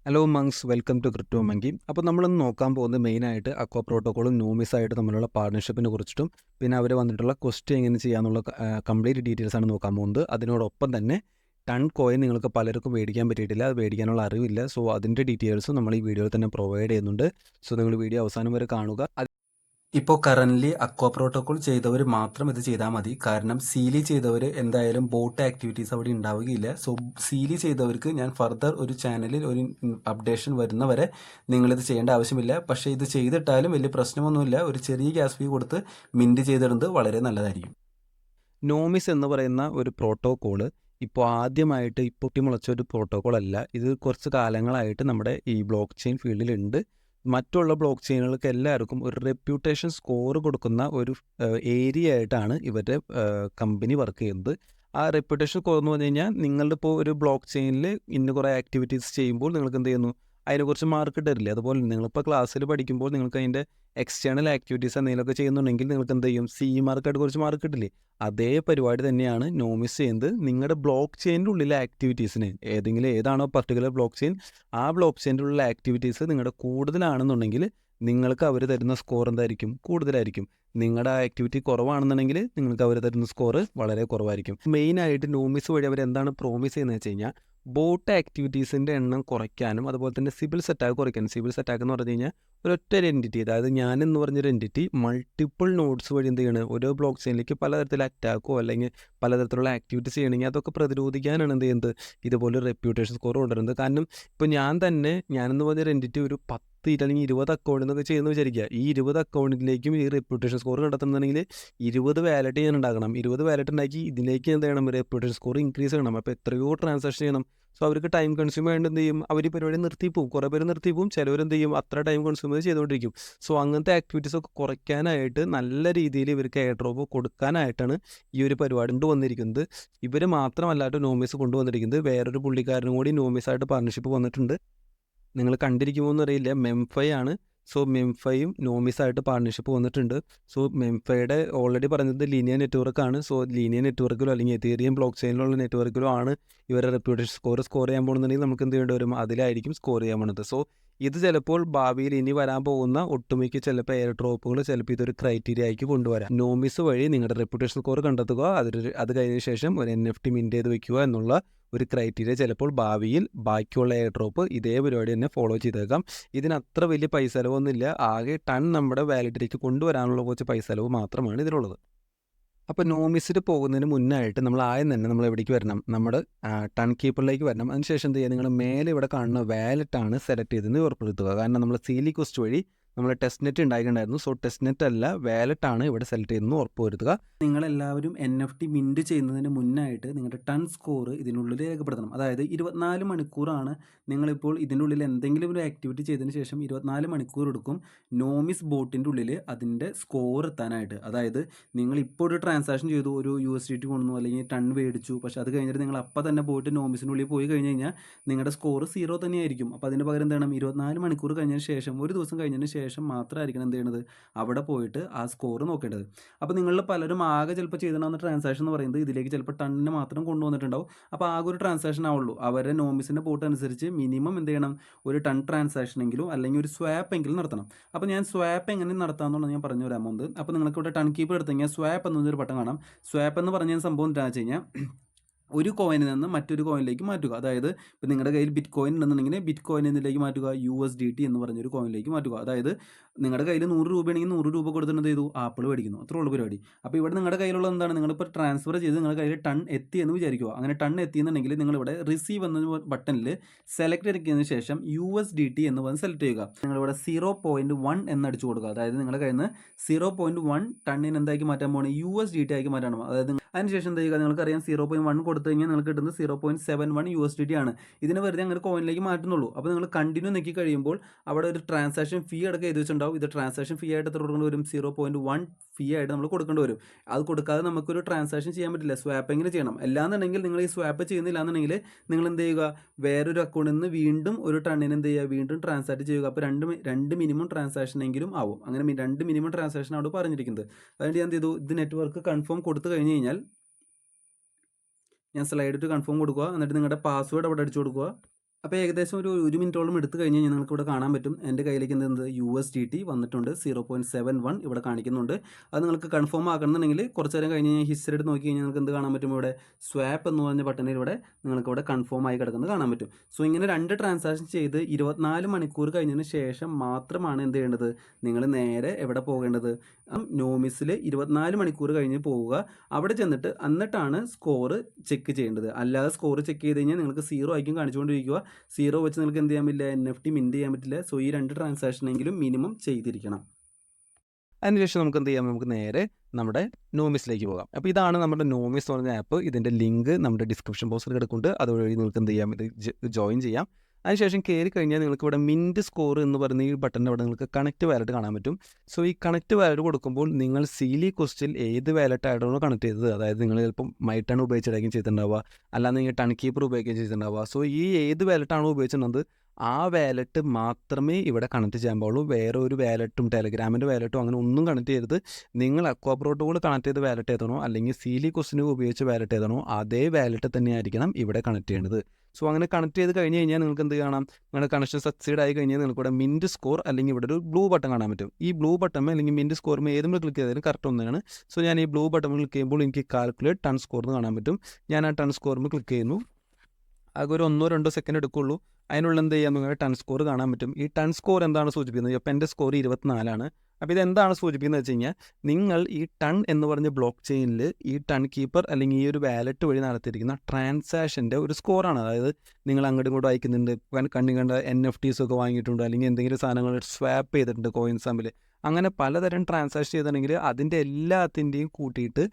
Hello mungs, welcome to Crypto Monkey. അപ്പോൾ നമ്മളിന്ന് നോക്കാൻ പോകുന്നത് മെയിനായിട്ട് അക്വ പ്രോട്ടോക്കോളും നോമിസായിട്ട് തമ്മിലുള്ള പാർട്ണർഷിപ്പിനെ കുറിച്ചിട്ടും പിന്നെ അവർ വന്നിട്ടുള്ള ക്വസ്റ്റ് എങ്ങനെ ചെയ്യാന്നുള്ള കംപ്ലീറ്റ് ഡീറ്റെയിൽസ് ആണ് നോക്കാൻ പോകുന്നത്. അതിനോടൊപ്പം തന്നെ ടൺ കോയിൻ നിങ്ങൾക്ക് പലർക്കും മേടിക്കാൻ പറ്റിയിട്ടില്ല, അത് മേടിക്കാനുള്ള അറിവില്ല. സോ അതിൻ്റെ ഡീറ്റെയിൽസും നമ്മൾ ഈ വീഡിയോയിൽ തന്നെ പ്രൊവൈഡ് ചെയ്യുന്നുണ്ട്. സോ നിങ്ങൾ വീഡിയോ അവസാനം വരെ കാണുക. ഇപ്പോൾ കറൻ്റ്ലി അക്വ പ്രോട്ടോക്കോൾ ചെയ്തവർ മാത്രം ഇത് ചെയ്താൽ മതി. കാരണം സീലി ചെയ്തവർ എന്തായാലും ബോട്ട് ആക്ടിവിറ്റീസ് അവിടെ ഉണ്ടാവുകയില്ല. സോ സീലി ചെയ്തവർക്ക് ഞാൻ ഫർദർ ഒരു ചാനലിൽ ഒരു അപ്ഡേഷൻ വരുന്നവരെ നിങ്ങളിത് ചെയ്യേണ്ട ആവശ്യമില്ല. പക്ഷേ ഇത് ചെയ്തിട്ടാലും വലിയ പ്രശ്നമൊന്നുമില്ല. ഒരു ചെറിയ ഗ്യാസ് ഫീ കൊടുത്ത് മിൻറ്റ് ചെയ്തിടുന്നത് വളരെ നല്ലതായിരിക്കും. നോമിസ് എന്ന് പറയുന്ന ഒരു പ്രോട്ടോക്കോള് ഇപ്പോൾ ആദ്യമായിട്ട് പൊട്ടിമുളച്ച ഒരു പ്രോട്ടോക്കോൾ അല്ല. ഇത് കുറച്ച് കാലങ്ങളായിട്ട് നമ്മുടെ ഈ ബ്ലോക്ക് ചെയിൻ ഫീൽഡിലുണ്ട്. മറ്റുള്ള ബ്ലോക്ക് ചെയിനുകൾക്ക് എല്ലാവർക്കും ഒരു റെപ്യൂട്ടേഷൻ സ്കോർ കൊടുക്കുന്ന ഒരു ഏരിയ ആയിട്ടാണ് ഇവരുടെ കമ്പനി വർക്ക് ചെയ്യുന്നത്. ആ റെപ്യൂട്ടേഷൻ സ്കോർ എന്ന് പറഞ്ഞു കഴിഞ്ഞാൽ നിങ്ങളുടെ ഇപ്പോൾ ഒരു ബ്ലോക്ക് ചെയിനിൽ ഇന്ന കുറേ ആക്ടിവിറ്റീസ് ചെയ്യുമ്പോൾ നിങ്ങൾക്ക് എന്ത് ചെയ്യുന്നു, അതിനെ കുറച്ച് മാർക്ക് ഇട്ടില്ലേ. അതുപോലെ നിങ്ങളിപ്പോൾ ക്ലാസ്സിൽ പഠിക്കുമ്പോൾ നിങ്ങൾക്ക് അതിൻ്റെ എക്സ്റ്റേണൽ ആക്ടിവിറ്റീസ് എന്തെങ്കിലുമൊക്കെ ചെയ്യുന്നുണ്ടെങ്കിൽ നിങ്ങൾക്ക് എന്ത് ചെയ്യും, സി മാർക്കായിട്ട് കുറച്ച് മാർക്ക് കിട്ടില്ലേ. അതേ പരിപാടി തന്നെയാണ് നോമിസ് ചെയ്യുന്നത്. നിങ്ങളുടെ ബ്ലോക്ക് ചെയിനിൻ്റെ ഉള്ളിലെ ആക്ടിവിറ്റീസിന് ഏതാണോ പർട്ടിക്കുലർ ബ്ലോക്ക് ചെയിൻ, ആ ബ്ലോക്ക് ചെയിൻ്റെ ഉള്ളിലെ ആക്ടിവിറ്റീസ് നിങ്ങളുടെ കൂടുതലാണെന്നുണ്ടെങ്കിൽ നിങ്ങൾക്ക് അവർ തരുന്ന സ്കോർ എന്തായിരിക്കും, കൂടുതലായിരിക്കും. നിങ്ങളുടെ ആ ആക്ടിവിറ്റി കുറവാണെന്നുണ്ടെങ്കിൽ നിങ്ങൾക്ക് അവർ തരുന്ന സ്കോർ വളരെ കുറവായിരിക്കും. മെയിനായിട്ട് നോമിസ് വഴി അവർ എന്താണ് പ്രോമിസ് ചെയ്യുന്നത് വെച്ച് കഴിഞ്ഞാൽ ബോട്ട് ആക്ടിവിറ്റീസിൻ്റെ എണ്ണം കുറയ്ക്കാനും അതുപോലെ തന്നെ സിബിൽസ് അറ്റാക്ക് കുറയ്ക്കാനും. സിബിൽസ് അറ്റാക്ക് എന്ന് പറഞ്ഞു കഴിഞ്ഞാൽ ഒരൊറ്റ ഒരു എൻറ്റിറ്റി, അതായത് ഞാൻ എന്ന് പറഞ്ഞൊരു എൻറ്റിറ്റി മൾട്ടിപ്പിൾ നോഡ്സ് വഴി എന്ത് ചെയ്യണം, ഓരോ ബ്ലോക്ക് ചെയിനിലേക്ക് പലതരത്തിലുള്ള അറ്റാക്കോ അല്ലെങ്കിൽ പലതരത്തിലുള്ള ആക്ടിവിറ്റീസ് ചെയ്യണമെങ്കിൽ അതൊക്കെ പ്രതിരോധിക്കാനാണ് എന്ത് ചെയ്യുന്നത്, ഇതുപോലെ റെപ്യൂട്ടേഷൻ സ്കോർ കൊണ്ടുവരുന്നത്. കാരണം ഇപ്പോൾ ഞാനെന്ന് പറഞ്ഞൊരു എൻറ്റിറ്റി ഒരു 10 അല്ലെങ്കിൽ 20 അക്കൗണ്ട് എന്നൊക്കെ ചെയ്യുന്നത് വിചാരിക്കുക. ഈ 20 അക്കൗണ്ടിലേക്കും ഈ റെപ്യൂട്ടേഷൻ സ്കോർ കണ്ടെത്തുന്നുണ്ടെങ്കിൽ 20 വാലറ്റ് ഞാൻ ഉണ്ടാക്കണം. 20 വാലറ്റ് ഉണ്ടാക്കി ഇതിലേക്ക് എന്ത് ചെയ്യണം, റെപ്യൂട്ടേഷൻ സ്കോർ ഇൻക്രീസ് ചെയ്യണം. അപ്പോൾ എത്രയോ ട്രാൻസാക്ഷൻ ചെയ്യണം. സോ അവർക്ക് ടൈം കൺസ്യൂം ആയിട്ട് എന്ത് ചെയ്യും, അവർ ഈ പരിപാടി നിർത്തിപ്പോവും. കുറേ പേര് നിർത്തിപ്പോവും, ചിലവരെന്ത് ചെയ്യും, അത്ര ടൈം കൺസ്യൂം ചെയ്തുകൊണ്ടിരിക്കും. സോ അങ്ങനത്തെ ആക്ടിവിറ്റീസ് ഒക്കെ കുറയ്ക്കാനായിട്ട് നല്ല രീതിയിൽ ഇവർക്ക് എയർ ഡ്രോപ്പ് കൊടുക്കാനായിട്ടാണ് ഈ ഒരു പരിപാടി കൊണ്ട് വന്നിരിക്കുന്നത്. ഇവർ മാത്രമല്ലാട്ട് നോമിസ് കൊണ്ടുവന്നിരിക്കുന്നത്, വേറൊരു പുള്ളിക്കാരനും കൂടി നോമിസായിട്ട് പാർട്ണർഷിപ്പ് വന്നിട്ടുണ്ട്. നിങ്ങൾ കണ്ടിരിക്കുമോ എന്നറിയില്ല, മെംഫൈ ആണ്. സോ മെംഫൈയും നോമിസായിട്ട് പാർട്ണർഷിപ്പ് വന്നിട്ടുണ്ട്. സോ മെംഫൈയുടെ ഓൾറെഡി പറഞ്ഞത് ലീനിയർ നെറ്റ്വർക്കാണ്. സോ ലീനിയർ നെറ്റ്വർക്കിലോ അല്ലെങ്കിൽ എതേറിയം ബ്ലോക്ക് ചെയിനിലുള്ള നെറ്റ്വർക്കിലോ ആണ് ഇവരുടെ റെപ്യൂട്ടേഷൻ സ്കോർ ചെയ്യാൻ പോകുന്നുണ്ടെങ്കിൽ നമുക്ക് എന്ത് ചെയ്യേണ്ടി വരും, അതിലായിരിക്കും സ്കോർ ചെയ്യാൻ പോകുന്നത്. സോ ഇത് ചിലപ്പോൾ ഭാവിയിൽ ഇനി വരാൻ പോകുന്ന ഒട്ടുമിക്ക ചിലപ്പോൾ എയർ ഡ്രോപ്പുകൾ ചിലപ്പോൾ ഇതൊരു ക്രൈറ്റീരിയ ആക്കി കൊണ്ടുവരാം. നോമിസ് വഴി നിങ്ങളുടെ റെപ്യൂട്ടേഷൻ സ്കോർ കണ്ടെത്തുക, അത് കഴിഞ്ഞ ശേഷം ഒരു NFT മിൻറ്റ് ചെയ്ത് വെക്കുക എന്നുള്ള ഒരു ക്രൈറ്റീരിയ ചിലപ്പോൾ ഭാവിയിൽ ബാക്കിയുള്ള എയർ ഡ്രോപ്പ് ഇതേ പരിപാടി തന്നെ ഫോളോ ചെയ്തേക്കാം. ഇതിന് അത്ര വലിയ പൈസ ചിലവൊന്നുമില്ല. ആകെ ടൺ നമ്മുടെ വാലിഡിറ്റിക്ക് കൊണ്ടുവരാനുള്ള കുറച്ച് പൈസ ചിലവ് മാത്രമാണ് ഇതിലുള്ളത്. അപ്പോൾ നോമിസിൽ പോകുന്നതിന് മുന്നായിട്ട് നമ്മൾ ആദ്യം തന്നെ നമ്മൾ എവിടേക്ക് വരണം, നമ്മുടെ ടൺ കീപ്പറിലേക്ക് വരണം. അതിനുശേഷം എന്ത് ചെയ്യുക, നിങ്ങൾ മേലെ ഇവിടെ കാണുന്ന വാലറ്റാണ് സെലക്ട് ചെയ്തതെന്ന് ഉറപ്പെടുത്തുക. കാരണം നമ്മൾ സീലി ക്വസ്റ്റ് വഴി നമ്മൾ ടെസ്റ്റ് നെറ്റ് ഉണ്ടായിട്ടുണ്ടായിരുന്നു. സോ ടെസ്റ്റ് നെറ്റ് അല്ല, വാലറ്റാണ് ഇവിടെ സെലക്ട് ചെയ്തെന്ന് ഉറപ്പ് വരുത്തുക. നിങ്ങളെല്ലാവരും NFT മിൻറ്റ് ചെയ്യുന്നതിന് മുന്നായിട്ട് നിങ്ങളുടെ ടൺ സ്കോർ ഇതിനുള്ളിൽ രേഖപ്പെടുത്തണം. അതായത് 24 മണിക്കൂറാണ് നിങ്ങളിപ്പോൾ ഇതിൻ്റെ ഉള്ളിൽ എന്തെങ്കിലും ഒരു ആക്ടിവിറ്റി ചെയ്തതിന് ശേഷം 24 മണിക്കൂർ എടുക്കും നോമിസ് ബോട്ടിൻ്റെ ഉള്ളിൽ അതിൻ്റെ സ്കോർ എത്താനായിട്ട്. അതായത് നിങ്ങൾ ഇപ്പോൾ ഒരു ട്രാൻസാക്ഷൻ ചെയ്തു, ഒരു USDT കൊണ്ടു അല്ലെങ്കിൽ ടൺ മേടിച്ചു, പക്ഷേ അത് കഴിഞ്ഞിട്ട് നിങ്ങൾ അപ്പം തന്നെ പോയിട്ട് നോമിസിനുള്ളിൽ പോയി കഴിഞ്ഞ് കഴിഞ്ഞാൽ നിങ്ങളുടെ സ്കോർ 0 തന്നെയായിരിക്കും. അപ്പോൾ അതിന് പകരം എന്താണ്, 24 മണിക്കൂർ കഴിഞ്ഞതിന് ശേഷം, ഒരു ദിവസം കഴിഞ്ഞതിന് ശേഷം മാത്രമായിരിക്കണം എന്ത് ചെയ്യണത്, അവിടെ പോയിട്ട് ആ സ്കോർ നോക്കേണ്ടത്. അപ്പോൾ നിങ്ങളിൽ പലരും ആകെ ചിലപ്പോൾ ചെയ്തിട്ടുണ്ടാകുന്ന ട്രാൻസാക്ഷൻ എന്ന് പറയുന്നത് ഇതിലേക്ക് ചിലപ്പോൾ ടണ്ണിന് മാത്രം കൊണ്ടുവന്നിട്ടുണ്ടാവും. അപ്പോൾ ആകെ ഒരു ട്രാൻസാക്ഷൻ ആവുള്ളൂ. അവരുടെ നോമിസിൻ്റെ ബോട്ട് അനുസരിച്ച് മിനിമം എന്ത് ചെയ്യണം, ഒരു ടൺ ട്രാൻസാക്ഷൻ എങ്കിലും അല്ലെങ്കിൽ ഒരു സ്വാപ്പ് എങ്കിലും നടത്തണം. അപ്പോൾ ഞാൻ സ്വാപ്പ് എങ്ങനെ നടത്താമെന്നുള്ളത് ഞാൻ പറഞ്ഞു തരാൻ പോകുന്നത്. അപ്പോൾ നിങ്ങൾക്ക് ഇവിടെ ടൺ കീപ്പർ എടുത്തു കഴിഞ്ഞാൽ സ്വാപ്പ് എന്നൊരു ബട്ടൺ കാണാം. സ്വാപ്പ് എന്ന് പറഞ്ഞ സംഭവം എന്താണെന്ന് വെച്ച് കഴിഞ്ഞാൽ ഒരു കോയിനിൽ നിന്ന് മറ്റൊരു കോയിനിലേക്ക് മാറ്റുക. അതായത് ഇപ്പോൾ നിങ്ങളുടെ കയ്യിൽ ബിറ്റ് കോയിൻ ഉണ്ടെന്നുണ്ടെങ്കിൽ ബിറ്റ് കോയിൻ എന്നിലേക്ക് മാറ്റുക, USDT എന്ന് പറഞ്ഞൊരു കോയിനിലേക്ക് മാറ്റുക. അതായത് നിങ്ങളുടെ കയ്യിൽ 100 രൂപയാണെങ്കിൽ 100 രൂപ കൊടുത്തിട്ട് എന്ത് ചെയ്തു, ആപ്പിൾ മേടിക്കുന്നു. അത്രേ ഉള്ള പരിപാടി. അപ്പോൾ ഇവിടെ നിങ്ങളുടെ കയ്യിലുള്ള എന്താണ്, നിങ്ങളിപ്പോൾ ട്രാൻസ്ഫർ ചെയ്ത് നിങ്ങളുടെ കയ്യിൽ ടൺ എത്തി എന്ന് വിചാരിക്കുക. അങ്ങനെ ടൺ എത്തിയെന്നുണ്ടെങ്കിൽ നിങ്ങളിവിടെ റിസീവ് എന്ന ബട്ടണിൽ സെലക്ട് എടുക്കുന്നതിന് ശേഷം USDT എന്ന് പറഞ്ഞ് സെലക്ട് ചെയ്യുക. നിങ്ങളിവിടെ 0.1 എന്നടിച്ചു കൊടുക്കുക. അതായത് നിങ്ങളുടെ കയ്യിൽ നിന്ന് 0.1 ടണ്ണിന് എന്താക്കി മാറ്റാൻ പോകുന്നത്, USDT ആക്കി മാറ്റാണ്. അതായത് അതിനുശേഷം എന്താ ചെയ്യുക, നിങ്ങൾക്കറിയാം 0.1 കൊടുത്തു കഴിഞ്ഞാൽ നിങ്ങൾക്ക് കിട്ടുന്നത് 0.71 USDT ആണ്. ഇതിന് വെറുതെ അങ്ങനെ കോയിനിലേക്ക് മാറ്റുന്നുള്ളൂ. അപ്പോൾ നിങ്ങൾ കണ്ടിന്യൂ നോക്കി കഴിയുമ്പോൾ അവിടെ ഒരു ട്രാൻസാക്ഷൻ ഫീ അടക്കം എഴുതി വെച്ചിട്ടുണ്ടാവും. ഇത് ട്രാൻസാക്ഷൻ ഫീ ആയിട്ട് എത്ര കൊടുക്കേണ്ടി വരും, 0.1 ഫീ ആയിട്ട് നമ്മൾ കൊടുക്കേണ്ടി വരും. അത് കൊടുക്കാതെ നമുക്കൊരു ട്രാൻസാക്ഷൻ ചെയ്യാൻ പറ്റില്ല. സ്വാപ്പിങ്ങിന് ചെയ്യണം. അല്ലാന്നുണ്ടെങ്കിൽ നിങ്ങൾ ഈ സ്വാപ്പ് ചെയ്യുന്നില്ല എന്നുണ്ടെങ്കിൽ നിങ്ങൾ എന്ത് ചെയ്യുക, വേറൊരു അക്കൗണ്ടിൽ നിന്ന് വീണ്ടും ഒരു ടണ്ണിന് എന്ത് ചെയ്യുക, വീണ്ടും ട്രാൻസാക്ട് ചെയ്യുക. അപ്പോൾ രണ്ട് മിനിമം ട്രാൻസാക്ഷൻ എങ്കിലും ആവും. അങ്ങനെ 2 മിനിമം ട്രാൻസാക്ഷൻ അവിടെ പറഞ്ഞിരിക്കുന്നത്. അതുകൊണ്ട് ഞാൻ എന്ത് ചെയ്തു, ഇത് നെറ്റ്വർക്ക് കൺഫേം കൊടുത്തു കഴിഞ്ഞ് കഴിഞ്ഞാൽ ഞാൻ സ്ലൈഡ് ടു കൺഫേം കൊടുക്കുക. എന്നിട്ട് നിങ്ങളുടെ പാസ്വേഡ് അവിടെ അടിച്ചു കൊടുക്കുക. അപ്പോൾ ഏകദേശം ഒരു മിനിറ്റോളം എടുത്തു കഴിഞ്ഞ് കഴിഞ്ഞാൽ നിങ്ങൾക്ക് ഇവിടെ കാണാൻ പറ്റും എൻ്റെ കയ്യിലേക്ക് എന്ത് USDT വന്നിട്ടുണ്ട് 0.71 ഇവിടെ കാണിക്കുന്നുണ്ട്. അത് നിങ്ങൾക്ക് കൺഫേം ആക്കണമെന്നുണ്ടെങ്കിൽ കുറച്ച് നേരം കഴിഞ്ഞ് കഴിഞ്ഞാൽ ഹിസ്റ്ററി എടുത്ത് നോക്കി കഴിഞ്ഞാൽ നിങ്ങൾക്ക് എന്ത് കാണാൻ പറ്റും, ഇവിടെ സ്വാപ്പ് എന്ന് പറഞ്ഞ ബട്ടണിൽ ഇവിടെ നിങ്ങൾക്ക് ഇവിടെ കൺഫേം ആയി കിടക്കുന്നത് കാണാൻ പറ്റും. സോ ഇങ്ങനെ 2 ട്രാൻസാക്ഷൻ ചെയ്ത് 24 മണിക്കൂർ കഴിഞ്ഞതിന് ശേഷം മാത്രമാണ് എന്ത് ചെയ്യേണ്ടത്, നിങ്ങൾ നേരെ എവിടെ പോകേണ്ടത്, നോമിസിൽ 24 മണിക്കൂർ കഴിഞ്ഞ് പോവുക. അവിടെ ചെന്നിട്ട് എന്നിട്ടാണ് സ്കോർ ചെക്ക് ചെയ്യേണ്ടത്. അല്ലാതെ സ്കോർ ചെക്ക് ചെയ്ത് കഴിഞ്ഞാൽ നിങ്ങൾക്ക് 0 ആയിരിക്കും കാണിച്ചുകൊണ്ടിരിക്കുക. 0 വെച്ച് നിങ്ങൾക്ക് എന്ത് ചെയ്യാൻ പറ്റില്ല, NFT മിൻറ്റ് ചെയ്യാൻ പറ്റില്ല. സോ ഈ 2 ട്രാൻസാക്ഷനെങ്കിലും മിനിമം ചെയ്തിരിക്കണം. അതിനുശേഷം നമുക്ക് എന്ത് ചെയ്യാം, നമുക്ക് നേരെ നമ്മുടെ നോമിസിലേക്ക് പോകാം. അപ്പോൾ ഇതാണ് നമ്മുടെ നോമിസ് എന്ന് പറഞ്ഞ ആപ്പ്. ഇതിൻ്റെ ലിങ്ക് നമ്മുടെ ഡിസ്ക്രിപ്ഷൻ ബോക്സിൽ കിടക്കുന്നുണ്ട്. അതുവഴി നിങ്ങൾക്ക് എന്ത് ചെയ്യാം, ഇത് ജോയിൻ ചെയ്യാം. അതിനുശേഷം കയറി കഴിഞ്ഞാൽ നിങ്ങൾക്ക് ഇവിടെ മിൻറ്റ് സ്കോർ എന്ന് പറയുന്ന ഈ ബട്ടൻ്റെ അവിടെ നിങ്ങൾക്ക് കണക്റ്റ് വാലറ്റ് കാണാൻ പറ്റും. സോ ഈ കണക്റ്റ് വാലറ്റ് കൊടുക്കുമ്പോൾ നിങ്ങൾ സീലി ക്വസ്റ്റിൽ ഏത് വാലറ്റ് ആയിട്ടാണോ കണക്ട് ചെയ്തത്, അതായത് നിങ്ങൾ ചിലപ്പം മൈറ്റൺ ഉപയോഗിച്ചിട്ടായിരിക്കും ചെയ്തിട്ടുണ്ടാവുക, അല്ലാതെ നിങ്ങൾ ടൺ കീപ്പർ ഉപയോഗിക്കുകയും ചെയ്തിട്ടുണ്ടാവുക. സോ ഈ ഏത് വാലറ്റാണോ ഉപയോഗിച്ചിട്ടുള്ളത് ആ വാലറ്റ് മാത്രമേ ഇവിടെ കണക്ട് ചെയ്യാൻ പാടുള്ളൂ. വേറെ ഒരു വാലറ്റും ടെലഗ്രാമിൻ്റെ വാലറ്റും അങ്ങനെ ഒന്നും കണക്ട് ചെയ്യരുത്. നിങ്ങൾ അക്വാ പ്രോട്ടോകോൾ കണക്ട് ചെയ്ത വാലറ്റ് ഏതാണോ അല്ലെങ്കിൽ സീലി ക്വസ്റ്റിന് ഉപയോഗിച്ച വാലറ്റ് ഏതാണോ അതേ വാലറ്റ് തന്നെയായിരിക്കണം ഇവിടെ കണക്ട് ചെയ്യേണ്ടത്. സോ അങ്ങനെ കണക്ട് ചെയ്ത് കഴിഞ്ഞ് കഴിഞ്ഞാൽ നിങ്ങൾക്ക് എന്ത് കാണാം, നിങ്ങളുടെ കണക്ഷൻ സക്സീഡ് ആയി കഴിഞ്ഞാൽ നിങ്ങൾക്ക് ഇവിടെ മിൻറ്റ് സ്കോർ അല്ലെങ്കിൽ ഇവിടെ ഒരു ബ്ലൂ ബട്ടൺ കാണാൻ പറ്റും. ഈ ബ്ലൂ ബട്ടൺ അല്ലെങ്കിൽ മിൻറ്റ് സ്കോറും ഏതും ക്ലിക്ക് ചെയ്താലും കറക്റ്റ് ഒന്നാണ്. സോ ഞാൻ ഈ ബ്ലൂ ബട്ടൺ ക്ലിക്ക് ചെയ്യുമ്പോൾ എനിക്ക് കാൽക്കുലേറ്റ് ടൺ സ്കോർ എന്ന് കാണാൻ പറ്റും. ഞാൻ ആ ടൺ സ്കോറിൽ ക്ലിക്ക് ചെയ്യുന്നു. ആകെ ഒരു 1-2 സെക്കൻഡ് എടുക്കുള്ളൂ. അതിനുള്ള എന്ത് ചെയ്യാം, നിങ്ങൾക്ക് ടൺ സ്കോർ കാണാൻ പറ്റും. ഈ ടൺ സ്കോർ എന്താണ് സൂചിപ്പിക്കുന്നത്, അപ്പോൾ എൻ്റെ സ്കോർ 24 അപ്പോൾ ഇതെന്താണ് സൂചിപ്പിക്കുന്നത് വെച്ച് കഴിഞ്ഞാൽ നിങ്ങൾ ഈ ടൺ എന്ന് പറഞ്ഞ ബ്ലോക്ക് ചെയിനിൽ ഈ ടൺ കീപ്പർ അല്ലെങ്കിൽ ഈ ഒരു വാലറ്റ് വഴി നടത്തിയിരിക്കുന്ന ട്രാൻസാക്ഷൻ്റെ ഒരു സ്കോറാണ്. അതായത് നിങ്ങൾ അങ്ങോട്ടും ഇങ്ങോട്ടും അയക്കുന്നുണ്ട്, കണ്ണി കണ്ട NFTs ഒക്കെ വാങ്ങിയിട്ടുണ്ട്, അല്ലെങ്കിൽ എന്തെങ്കിലും സാധനങ്ങൾ സ്വാപ്പ് ചെയ്തിട്ടുണ്ട് കോയിൻസ് തമ്മിൽ, അങ്ങനെ പലതരം ട്രാൻസാക്ഷൻ ചെയ്തിട്ടുണ്ടെങ്കിൽ അതിൻ്റെ എല്ലാത്തിൻ്റെയും കൂട്ടിയിട്ട്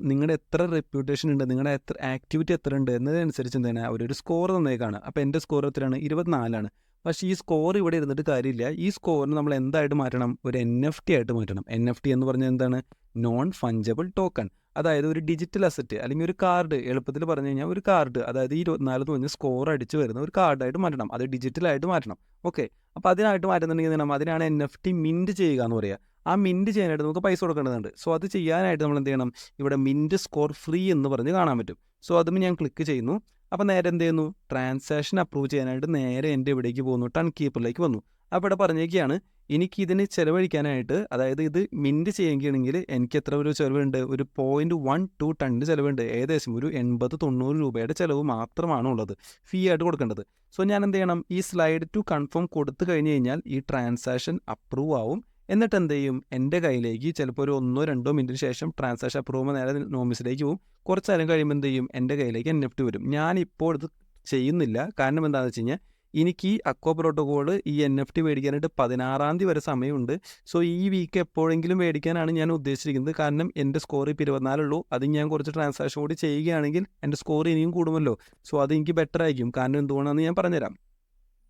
നിങ്ങളുടെ എത്ര റെപ്യൂട്ടേഷൻ ഉണ്ട്, നിങ്ങളുടെ എത്ര ആക്ടിവിറ്റി എത്ര ഉണ്ട് എന്നതനുസരിച്ച് എന്താണ് അവരൊരു സ്കോർ തന്നേക്കാണ്. അപ്പോൾ എൻ്റെ സ്കോർ എത്രയാണ്, 24. പക്ഷേ ഈ സ്കോർ ഇവിടെ ഇരുന്നിട്ട് കാര്യമില്ല. ഈ സ്കോറിന് നമ്മൾ എന്തായിട്ട് മാറ്റണം, ഒരു NFT ആയിട്ട് മാറ്റണം. NFT എന്ന് പറഞ്ഞാൽ എന്താണ്, നോൺ ഫഞ്ചബിൾ ടോക്കൺ. അതായത് ഒരു ഡിജിറ്റൽ അസറ്റ് അല്ലെങ്കിൽ ഒരു കാർഡ്, എളുപ്പത്തിൽ പറഞ്ഞു കഴിഞ്ഞാൽ ഒരു കാർഡ്, അതായത് 24 എന്ന് പറഞ്ഞാൽ സ്കോർ അടിച്ച് വരുന്ന ഒരു കാർഡായിട്ട് മാറ്റണം. അത് ഡിജിറ്റലായിട്ട് മാറ്റണം. ഓക്കെ, അപ്പോൾ അതിനായിട്ട് മാറ്റുന്നുണ്ടെങ്കിൽ അതിനാണ് NFT മിൻറ്റ് ചെയ്യുക എന്ന് പറയുക. ആ മിൻറ്റ് ചെയ്യാനായിട്ട് നമുക്ക് പൈസ കൊടുക്കേണ്ടതുണ്ട്. സോ അത് ചെയ്യാനായിട്ട് നമ്മൾ എന്ത് ചെയ്യണം, ഇവിടെ മിൻറ്റ് സ്കോർ ഫ്രീ എന്ന് പറഞ്ഞ് കാണാൻ പറ്റും. സോ അതും ഞാൻ ക്ലിക്ക് ചെയ്യുന്നു. അപ്പോൾ നേരെ എന്ത് ചെയ്യുന്നു, ട്രാൻസാക്ഷൻ അപ്രൂവ് ചെയ്യാനായിട്ട് നേരെ എൻ്റെ ഇവിടേക്ക് പോകുന്നു, ടൺ കീപ്പറിലേക്ക് വന്നു. അപ്പോൾ ഇവിടെ പറഞ്ഞേക്കുകയാണ് എനിക്കിതിന് ചിലവഴിക്കാനായിട്ട്, അതായത് ഇത് മിൻറ്റ് ചെയ്യുകയാണെങ്കിൽ എനിക്ക് എത്ര ഒരു ചിലവുണ്ട്, ഒരു 0.12 ടണ്ണിന് ചിലവുണ്ട്. ഏകദേശം ഒരു 80-90 രൂപയുടെ ചിലവ് മാത്രമാണ് ഉള്ളത്, ഫീ ആയിട്ട് കൊടുക്കേണ്ടത്. സോ ഞാൻ എന്ത് ചെയ്യണം, ഈ സ്ലൈഡ് ടു കൺഫേം കൊടുത്തു കഴിഞ്ഞ് കഴിഞ്ഞാൽ ഈ ട്രാൻസാക്ഷൻ അപ്രൂവ് ആവും. എന്നിട്ട് എന്ത് ചെയ്യും, എൻ്റെ കയ്യിലേക്ക് ചിലപ്പോൾ ഒരു 1-2 മിനിറ്റിന് ശേഷം ട്രാൻസാക്ഷൻ അപ്രൂവ് നേരെ നോമിസിലേക്ക് പോകും. കുറച്ച് നേരം കഴിയുമ്പോൾ എന്ത് ചെയ്യും, എൻ്റെ കയ്യിലേക്ക് NFT വരും. ഞാനിപ്പോൾ ഇത് ചെയ്യുന്നില്ല, കാരണം എന്താണെന്ന് വെച്ച് കഴിഞ്ഞാൽ എനിക്ക് ഈ അക്വാ പ്രോട്ടോകോൾ ഈ NFT മേടിക്കാനായിട്ട് 16-ാം തീയതി വരെ സമയമുണ്ട്. സോ ഈ വീക്ക് എപ്പോഴെങ്കിലും മേടിക്കാനാണ് ഞാൻ ഉദ്ദേശിച്ചിരിക്കുന്നത്. കാരണം എൻ്റെ സ്കോർ ഇപ്പോൾ 24 ഉള്ളൂ. അത് ഞാൻ കുറച്ച് ട്രാൻസാക്ഷൻ കൂടി ചെയ്യുകയാണെങ്കിൽ എൻ്റെ സ്കോർ ഇനിയും കൂടുമല്ലോ. സോ അത് എനിക്ക് ബെറ്റർ ആയിരിക്കും. കാരണം എന്തുകൊണ്ടാണെന്ന് ഞാൻ പറഞ്ഞുതരാം.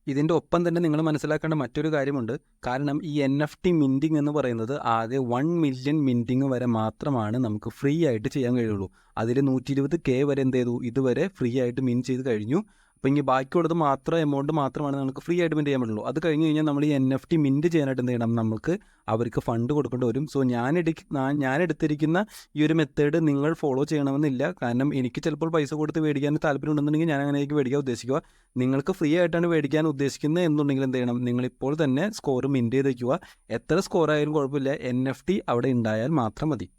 ഇതിൻ്റെ ഒപ്പം തന്നെ നിങ്ങൾ മനസ്സിലാക്കേണ്ട മറ്റൊരു കാര്യമുണ്ട്. കാരണം ഈ NFT മിൻറ്റിങ് എന്ന് പറയുന്നത് ആകെ 1 മില്യൺ മിൻറ്റിങ് വരെ മാത്രമാണ് നമുക്ക് ഫ്രീ ആയിട്ട് ചെയ്യാൻ കഴിയുള്ളൂ. അതിൽ 120K വരെ എന്ത് ചെയ്തു, ഇതുവരെ ഫ്രീ ആയിട്ട് മിൻറ്റ് ചെയ്ത് കഴിഞ്ഞു. അപ്പോൾ ഇനി ബാക്കിയുള്ളത് മാത്രം എമൗണ്ട് മാത്രമാണ് നമുക്ക് ഫ്രീ ആയിട്ട് മിൻറ്റ് ചെയ്യാൻ പറ്റുള്ളൂ. അത് കഴിഞ്ഞ് കഴിഞ്ഞാൽ നമ്മൾ ഈ NFT മിൻറ്റ് ചെയ്യാനായിട്ട് എന്ത് ചെയ്യണം, നമുക്ക് അവർക്ക് ഫണ്ട് കൊടുക്കേണ്ടി വരും. സോ ഞാൻ എടുത്തിരിക്കുന്ന ഈ ഒരു മെത്തേഡ് നിങ്ങൾ ഫോളോ ചെയ്യണമെന്നില്ല. കാരണം എനിക്ക് ചിലപ്പോൾ പൈസ കൊടുത്ത് മേടിക്കാൻ താല്പര്യം ഉണ്ടെന്നുണ്ടെങ്കിൽ ഞാൻ അങ്ങനെയൊക്കെ മേടിക്കാൻ ഉദ്ദേശിക്കുക. നിങ്ങൾക്ക് ഫ്രീ ആയിട്ടാണ് മേടിക്കാൻ ഉദ്ദേശിക്കുന്നത് എന്നുണ്ടെങ്കിൽ എന്ത് ചെയ്യണം, നിങ്ങളിപ്പോൾ തന്നെ സ്കോർ മിൻറ്റ് ചെയ്ത് വയ്ക്കുക. എത്ര സ്കോർ ആയാലും കുഴപ്പമില്ല, NFT അവിടെ ഉണ്ടായാൽ മാത്രം മതി.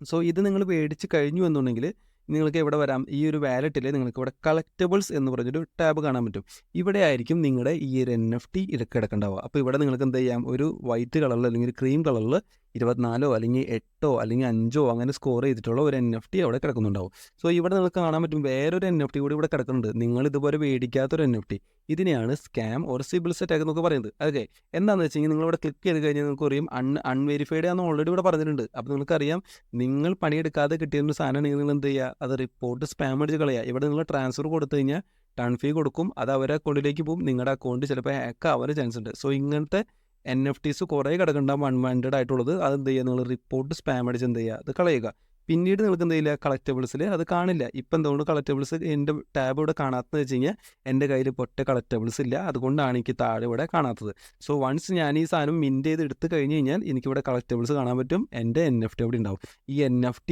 സോ ഇത് നിങ്ങൾ മേടിച്ച് കഴിഞ്ഞു എന്നുണ്ടെങ്കിൽ നിങ്ങൾക്ക് ഇവിടെ വരാം, ഈ ഒരു വാലറ്റിൽ നിങ്ങൾക്ക് ഇവിടെ കളക്റ്റബിൾസ് എന്ന് പറഞ്ഞൊരു ടാബ് കാണാൻ പറ്റും. ഇവിടെ ആയിരിക്കും നിങ്ങളുടെ ഈ ഒരു NFT കിടക്കുന്നുണ്ടാവുക. അപ്പോൾ ഇവിടെ നിങ്ങൾക്ക് എന്ത് ചെയ്യാം, ഒരു വൈറ്റ് കളറിൽ അല്ലെങ്കിൽ ഒരു ക്രീം കളറിൽ 24 അല്ലെങ്കിൽ 8 അല്ലെങ്കിൽ 5 അങ്ങനെ സ്കോർ ചെയ്തിട്ടുള്ള ഒരു NFT അവിടെ കിടക്കുന്നുണ്ടാവും. സോ ഇവിടെ നിങ്ങൾക്ക് കാണാൻ പറ്റും വേറൊരു NFT കൂടി ഇവിടെ കിടക്കുന്നുണ്ട്. നിങ്ങൾ ഇതുപോലെ മേടിക്കാത്തൊരു NFT. ഇതിനെയാണ് സ്കാം ഓർ സിബിൾസ് അറ്റാക്ക് എന്നൊക്കെ പറയുന്നത്. ഓക്കെ, എന്താണെന്ന് വെച്ച് കഴിഞ്ഞാൽ നിങ്ങളിവിടെ ക്ലിക്ക് ചെയ്ത് കഴിഞ്ഞാൽ നിങ്ങൾക്ക് അറിയാം അൺവെരിഫൈഡ് ആണെന്ന് ഓൾറെഡി ഇവിടെ പറഞ്ഞിട്ടുണ്ട്. അപ്പോൾ നിങ്ങൾക്കറിയാം നിങ്ങൾ പണിയെടുക്കാതെ കിട്ടിയൊരു സാധനമാണെങ്കിൽ നിങ്ങൾ എന്ത് ചെയ്യുക, അത് റിപ്പോർട്ട് സ്പാം അടിച്ച് കളയുക. ഇവിടെ നിങ്ങൾ ട്രാൻസ്ഫർ കൊടുത്തു കഴിഞ്ഞാൽ ടൺ ഫീ കൊടുക്കും, അത് അവരുടെ അക്കൗണ്ടിലേക്ക് പോകും, നിങ്ങളുടെ അക്കൗണ്ട് ചിലപ്പോൾ ഹാക്ക് ആവാൻ ചാൻസ് ഉണ്ട്. സോ ഇങ്ങനത്തെ NFTs കുറേ കിടക്കുന്നുണ്ടാകും അൺവാണ്ടഡ് ആയിട്ടുള്ളത്. അത് എന്ത് ചെയ്യുക, നിങ്ങൾ റിപ്പോർട്ട് സ്പാം അടിച്ച് എന്ത് ചെയ്യുക, അത് കളയുക. പിന്നീട് നിങ്ങൾക്ക് എന്ത് ചെയ്യില്ല, കളക്റ്റബിൾസിൽ അത് കാണില്ല. ഇപ്പം എന്തുകൊണ്ട് കളക്റ്റബിൾസ് എൻ്റെ ടാബ് ഇവിടെ കാണാത്തതെന്ന് വെച്ച് കഴിഞ്ഞാൽ എൻ്റെ കയ്യിൽ പൊട്ട കളക്റ്റബിൾസ് ഇല്ല, അതുകൊണ്ടാണ് എനിക്ക് താഴെ ഇവിടെ കാണാത്തത്. സോ വൺസ് ഞാൻ ഈ സാധനം മിൻറ്റ് ചെയ്ത് എടുത്ത് കഴിഞ്ഞ് കഴിഞ്ഞാൽ എനിക്കിവിടെ കളക്റ്റബിൾസ് കാണാൻ പറ്റും, എൻ്റെ NFT അവിടെ ഉണ്ടാവും. ഈ NFT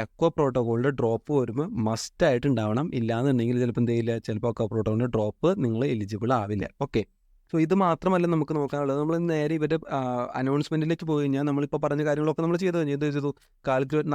എക്കോ പ്രോട്ടോക്കോളിൽ ഡ്രോപ്പ് വരുമ്പോൾ മസ്റ്റായിട്ട് ഉണ്ടാവണം. ഇല്ലാന്നുണ്ടെങ്കിൽ ചിലപ്പോൾ എന്ത് ചെയ്യില്ല, ചിലപ്പോൾ എക്കോ പ്രോട്ടോക്കോളിൻ്റെ ഡ്രോപ്പ് നിങ്ങൾ എലിജിബിൾ ആവില്ല. ഓക്കെ, സോ ഇത് മാത്രമല്ല നമുക്ക് നോക്കാനുള്ളത്. നമ്മൾ നേരെ ഇവരുടെ അനൗൺസ്മെൻറ്റിലേക്ക് പോയി കഴിഞ്ഞാൽ നമ്മളിപ്പോൾ പറഞ്ഞ കാര്യങ്ങളൊക്കെ നമ്മൾ ചെയ്തു കഴിഞ്ഞു. എന്ത് ചെയ്തു?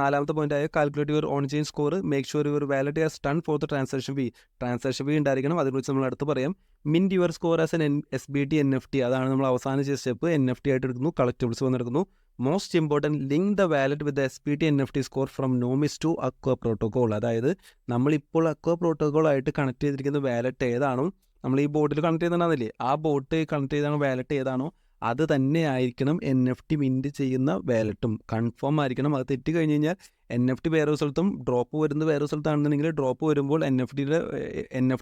നാലാമത്തെ പോയിന്റ് ആയ calculate your on chain score, make sure your wallet has TON for the transaction fee. Transaction fee ഉണ്ടായിരിക്കണം, അതിനെക്കുറിച്ച് നമ്മൾ അടുത്ത് പറയാം. Mint your score as an SBT NFT, അതാണ് നമ്മൾ അവസാന ചെയ്ത സ്റ്റെപ്പ്. NFT ആയിട്ട് എടുക്കുന്നു, കളക്റ്റബിൾസ് വന്നെടുക്കുന്നു. Most important, link the wallet with SBT NFT score from Nomis to Aqua protocol. അതായത് നമ്മളിപ്പോൾ അക്വ പ്രോട്ടോകോൾ ആയിട്ട് കണക്ട് ചെയ്തിരിക്കുന്ന വാലറ്റ് ഏതാണോ, നമ്മൾ ഈ ബോട്ടിൽ കണക്ട് ചെയ്തിട്ടുണ്ടാകുന്നില്ലേ, ആ ബോട്ട് കണക്ട് ചെയ്താണ് വാലറ്റ് ഏതാണോ അത് തന്നെ ആയിരിക്കണം NFT മിൻറ്റ് ചെയ്യുന്ന വാലറ്റും. കൺഫേം ആയിരിക്കണം. അത് തെറ്റി കഴിഞ്ഞ് കഴിഞ്ഞാൽ NFT വേറെ സ്ഥലത്തും ഡ്രോപ്പ് വരുന്നത് വേറെ സ്ഥലത്താണെന്നുണ്ടെങ്കിൽ ഡ്രോപ്പ് വരുമ്പോൾ NFT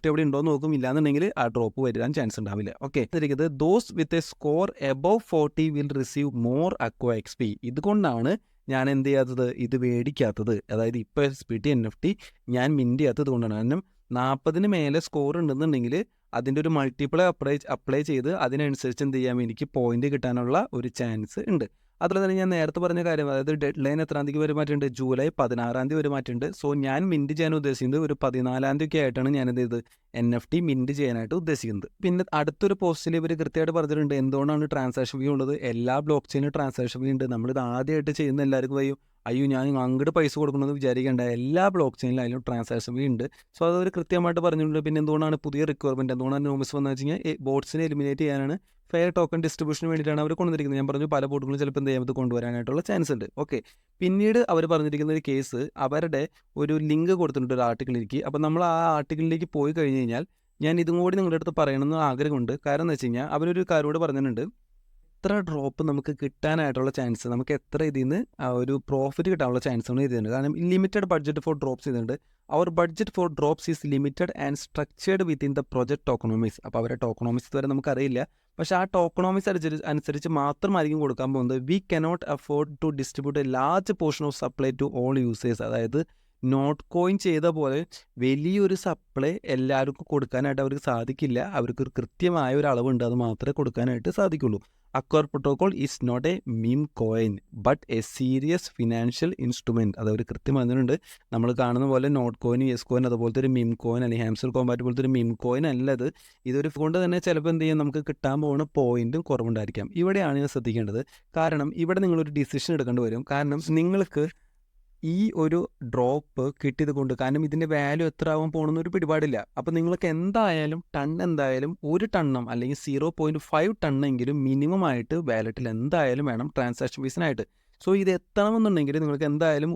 എവിടെ ഉണ്ടോ എന്ന് നോക്കും. ഇല്ലാന്നുണ്ടെങ്കിൽ ആ ഡ്രോപ്പ് വരാൻ ചാൻസ് ഉണ്ടാവില്ല. Okay, those with a score above 40 will receive more aqua XP. ഇതുകൊണ്ടാണ് ഞാൻ എന്ത് ചെയ്യാത്തത്, ഇത് മേടിക്കാത്തത്. അതായത് ഇപ്പോൾ SBT NFT ഞാൻ മിൻറ്റ് ചെയ്യാത്തത് കൊണ്ടാണ്. കാരണം 40 മേലെ സ്കോർ ഉണ്ടെന്നുണ്ടെങ്കിൽ അതിൻ്റെ ഒരു മൾട്ടിപ്പിൾ അപ്ലൈ ചെയ്ത് അതിനനുസരിച്ച് എന്ത് ചെയ്യാം, എനിക്ക് പോയിന്റ് കിട്ടാനുള്ള ഒരു ചാൻസ് ഉണ്ട്. അതുപോലെ തന്നെ ഞാൻ നേരത്തെ പറഞ്ഞ കാര്യം, അതായത് ഡെഡ് ലൈൻ എത്രാം തീയതിക്ക് വരെ മാറ്റുണ്ട്, ജൂലൈ 16 വരെ മാറ്റുണ്ട്. സോ ഞാൻ മിൻറ്റ് ചെയ്യാൻ ഉദ്ദേശിക്കുന്നത് ഒരു 14 ഒക്കെ ആയിട്ടാണ് ഞാൻ എന്ത് ചെയ്ത് NFT മിൻറ്റ് ചെയ്യാനായിട്ട് ഉദ്ദേശിക്കുന്നത്. പിന്നെ അടുത്തൊരു പോസ്റ്റിൽ ഇവർ കൃത്യമായിട്ട് പറഞ്ഞിട്ടുണ്ട് എന്തുകൊണ്ടാണ് ട്രാൻസാക്ഷൻ ഫീ ഉള്ളത്. എല്ലാ ബ്ലോക്ക് ചെയിനും ട്രാൻസാക്ഷൻ ഫീ ഉണ്ട്. നമ്മളിത് ആദ്യമായിട്ട് ചെയ്യുന്ന എല്ലാവർക്കും പറയും, അയ്യോ ഞാൻ അങ്ങോട്ട് പൈസ കൊടുക്കണമെന്ന് വിചാരിക്കേണ്ട, എല്ലാ ബ്ലോക്ക് ചെയിനിലും ട്രാൻസാക്ഷൻ ഫീ ഉണ്ട്. സോ അതവർ കൃത്യമായിട്ട് പറഞ്ഞിട്ടുണ്ട്. പിന്നെ എന്തുകൊണ്ടാണ് പുതിയ റിക്വയർമെൻറ്റ്, എന്തുകൊണ്ടാണ് നോമിസ് വന്നു വെച്ച് കഴിഞ്ഞാൽ ബോട്ട്സിനെ എലിമിനേറ്റ് ചെയ്യാനാണ്, ഫെയർ ടോക്കൺ ഡിസ്ട്രിബ്യൂഷന് വേണ്ടിയിട്ടാണ് അവർ കൊണ്ടുവന്നിരിക്കുന്നത്. ഞാൻ പറഞ്ഞു പല ബോട്ടുകളും ചിലപ്പോൾ എന്ത് ചെയ്യാൻ കൊണ്ടുവരാനായിട്ടുള്ള ചാൻസ് ഉണ്ട്. ഓക്കെ, പിന്നീട് അവർ പറഞ്ഞിരിക്കുന്ന ഒരു കേസ്, അവരുടെ ഒരു ലിങ്ക് കൊടുത്തിട്ടുണ്ട് ഒരു ആർട്ടിക്കിളിലേക്ക്. അപ്പോൾ നമ്മൾ ആ ആർട്ടിക്കിളിലേക്ക് പോയി കഴിഞ്ഞ് കഴിഞ്ഞാൽ ഞാൻ ഇതും കൂടി നിങ്ങളുടെ അടുത്ത് പറയണമെന്ന് ആഗ്രഹമുണ്ട്. കാരണം എന്ന് വെച്ച് കഴിഞ്ഞാൽ അവരൊരു കാര്യം പറഞ്ഞിട്ടുണ്ട്, എത്ര ഡ്രോപ്പ് നമുക്ക് കിട്ടാനായിട്ടുള്ള ചാൻസ്, നമുക്ക് എത്ര ഇതിൽ നിന്ന് ഒരു പ്രോഫിറ്റ് കിട്ടാനുള്ള ചാൻസാണ് ചെയ്തിട്ടുണ്ട്. കാരണം ലിമിറ്റഡ് ബഡ്ജറ്റ് ഫോർ ഡ്രോപ്സ് ചെയ്തിട്ടുണ്ട്. അവർ budget for drops is limited and structured within the project tokenomics. അപ്പോൾ അവരുടെ ടോക്കണോമിക്സ് വരെ നമുക്കറിയില്ല. പക്ഷേ ആ ടോക്കണോമിക്സ് അനുസരിച്ച് മാത്രമായിരിക്കും കൊടുക്കാൻ പോകുന്നത്. We cannot afford to distribute a large portion of supply to all users. അതായത് നോട്ട് കോയിൻ ചെയ്ത പോലെ വലിയൊരു സപ്ലൈ എല്ലാവർക്കും കൊടുക്കാനായിട്ട് അവർക്ക് സാധിക്കില്ല. അവർക്ക് ഒരു കൃത്യമായ ഒരു അളവുണ്ട്, അത് മാത്രമേ കൊടുക്കാനായിട്ട് സാധിക്കുള്ളൂ. Acquire protocol is not a meme coin but a serious financial instrument. അത് അവർ കൃത്യം പറഞ്ഞിട്ടുണ്ട്. നമ്മൾ കാണുന്ന പോലെ നോട്ട് കോയിൻ, യെസ് കോയിൻ, അതുപോലത്തെ ഒരു മീം കോയിൻ അല്ലെങ്കിൽ ഹാംസ്റ്റർ കോമ്പാറ്റ് പോലത്തെ ഒരു മീം കോയിൻ അല്ലത്. ഇതൊരു കൊണ്ട് തന്നെ ചിലപ്പോൾ എന്ത് ചെയ്യും, നമുക്ക് കിട്ടാൻ പോകുന്ന പോയിന്റും കുറവുണ്ടായിരിക്കാം. ഇവിടെയാണ് ഞാൻ ശ്രദ്ധിക്കേണ്ടത്. കാരണം ഇവിടെ നിങ്ങളൊരു ഡിസിഷൻ എടുക്കേണ്ടി വരും. കാരണം നിങ്ങൾക്ക് ഈ ഒരു ഡ്രോപ്പ് കിട്ടിയത് കൊണ്ട്, കാരണം ഇതിൻ്റെ വാല്യൂ എത്ര ആവാൻ പോകണമെന്നൊരു പിടിപാടില്ല. അപ്പോൾ നിങ്ങൾക്ക് എന്തായാലും എന്തായാലും ഒരു ടണ്ണം അല്ലെങ്കിൽ 0.5 ടണ്ണെങ്കിലും മിനിമം ആയിട്ട് വാലറ്റിൽ എന്തായാലും വേണം ട്രാൻസാക്ഷൻ ഫീസിനായിട്ട്. സോ ഇത് എത്തണമെന്നുണ്ടെങ്കിൽ നിങ്ങൾക്ക് എന്തായാലും